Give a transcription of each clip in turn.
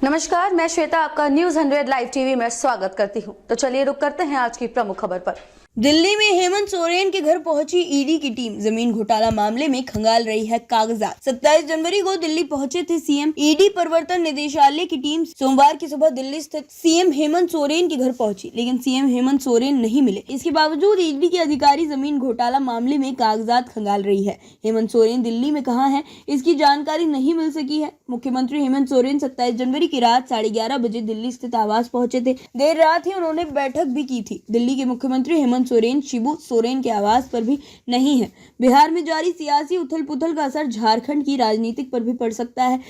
नमस्कार, मैं श्वेता आपका न्यूज़ 100 लाइव टीवी में स्वागत करती हूं। तो चलिए रुक करते हैं आज की प्रमुख खबर पर। दिल्ली में हेमंत सोरेन के घर पहुंची ईडी की टीम। जमीन घोटाला मामले में खंगाल रही है कागजात। 27 जनवरी को दिल्ली पहुंचे थे सीएम। ईडी प्रवर्तन निदेशालय की टीम सोमवार की सुबह दिल्ली स्थित सीएम हेमंत सोरेन के घर पहुंची, लेकिन सीएम हेमंत सोरेन नहीं मिले। इसके बावजूद ईडी के अधिकारी जमीन घोटाला मामले में कागजात खंगाल रही है। हेमंत सोरेन दिल्ली में कहाँ है, इसकी जानकारी नहीं मिल सकी है। मुख्यमंत्री हेमंत सोरेन 27 जनवरी की रात 11:30 बजे दिल्ली स्थित आवास पहुंचे थे। देर रात ही उन्होंने बैठक भी की थी। दिल्ली के मुख्यमंत्री हेमंत सोरेन शिबू सोरेन के आवास पर भी नहीं है। बिहार में जारी सियासी उथल-पुथल का असर झारखंड की राजनीतिक पर भी पड़ सकता है।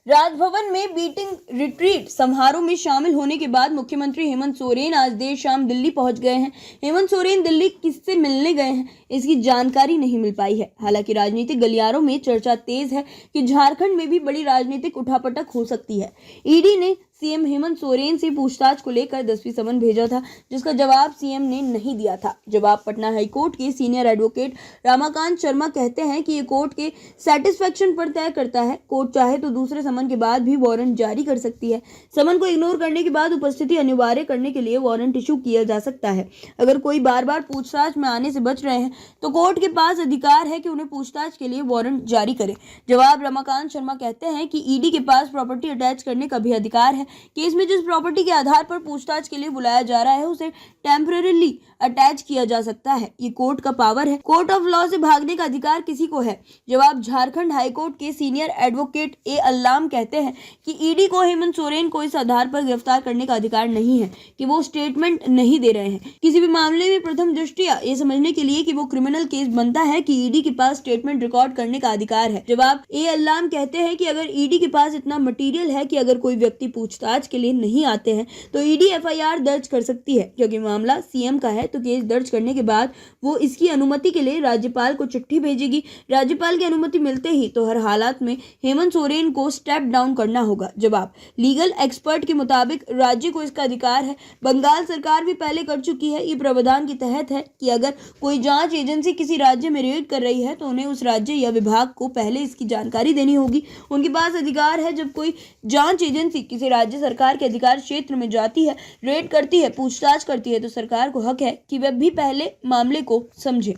राजभवन में बीटिंग रिट्रीट समारोह में शामिल होने के बाद मुख्यमंत्री हेमंत सोरेन आज देर शाम दिल्ली पहुंच गए हैं। हेमंत सोरेन दिल्ली किससे मिलने गए हैं, इसकी जानकारी नहीं मिल पाई है। हालांकि राजनीतिक गलियारों में चर्चा तेज है कि झारखंड में भी बड़ी राजनीतिक उठापटक हो सकती है। ईडी ने सीएम हेमंत सोरेन से पूछताछ को लेकर 10वीं समन भेजा था, जिसका जवाब सीएम ने नहीं दिया था। जवाब पटना हाईकोर्ट के सीनियर एडवोकेट रमाकांत शर्मा कहते हैं कि ये कोर्ट के सेटिस्फेक्शन पर तय करता है। कोर्ट चाहे तो दूसरे समन के बाद भी वारंट जारी कर सकती है। समन को इग्नोर करने के बाद उपस्थिति अनिवार्य करने के लिए वारंट इशू किया जा सकता है। अगर कोई बार बार पूछताछ में आने से बच रहे हैं तो कोर्ट के पास अधिकार है कि उन्हें पूछताछ के लिए वारंट जारी करे। जवाब रमाकांत शर्मा कहते हैं कि ईडी के पास प्रॉपर्टी अटैच करने का भी अधिकार है। केस में जिस प्रॉपर्टी के आधार पर पूछताछ के लिए बुलाया जा रहा है उसे टेम्परेरीली अटैच किया जा सकता है। ये कोर्ट का पावर है। कोर्ट ऑफ लॉ से भागने का अधिकार किसी को है। जवाब झारखंड हाईकोर्ट के सीनियर एडवोकेट ए अल्लाम कहते हैं कि ईडी को हेमंत सोरेन को इस आधार पर गिरफ्तार करने का अधिकार नहीं है कि वो स्टेटमेंट नहीं दे रहे हैं। किसी भी मामले में प्रथम दृष्टया ये समझने के लिए कि वो क्रिमिनल केस बनता है कि ईडी के पास स्टेटमेंट रिकॉर्ड करने का अधिकार है। जवाब ए अल्लाम कहते हैं कि अगर ईडी के पास इतना मटीरियल है कि अगर कोई व्यक्ति पूछताछ के लिए नहीं आते हैं तो ईडी एफआईआर दर्ज कर सकती है। क्योंकि मामला सीएम का है तो केस दर्ज करने के बाद वो इसकी अनुमति के लिए राज्यपाल को चिट्ठी भेजेगी। राज्यपाल की अनुमति मिलते ही तो हर हालात में हेमंत सोरेन को स्टेप डाउन करना होगा। जवाब लीगल एक्सपर्ट के मुताबिक राज्य को इसका अधिकार है। बंगाल सरकार भी पहले कर चुकी है। ये प्रावधान के तहत है कि अगर कोई जांच एजेंसी किसी राज्य में रेड कर रही है तो उन्हें उस राज्य या विभाग को पहले इसकी जानकारी देनी होगी। उनके पास अधिकार है। जब कोई जांच एजेंसी किसी राज्य सरकार के अधिकार क्षेत्र में जाती है, रेड करती है, पूछताछ करती है तो सरकार को हक है कि वह भी पहले मामले को समझे।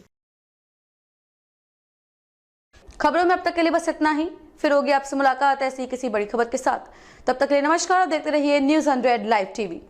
खबरों में अब तक के लिए बस इतना ही। फिर होगी आपसे मुलाकात ऐसी किसी बड़ी खबर के साथ। तब तक के लिए नमस्कार और देखते रहिए न्यूज़ 100 लाइव टीवी।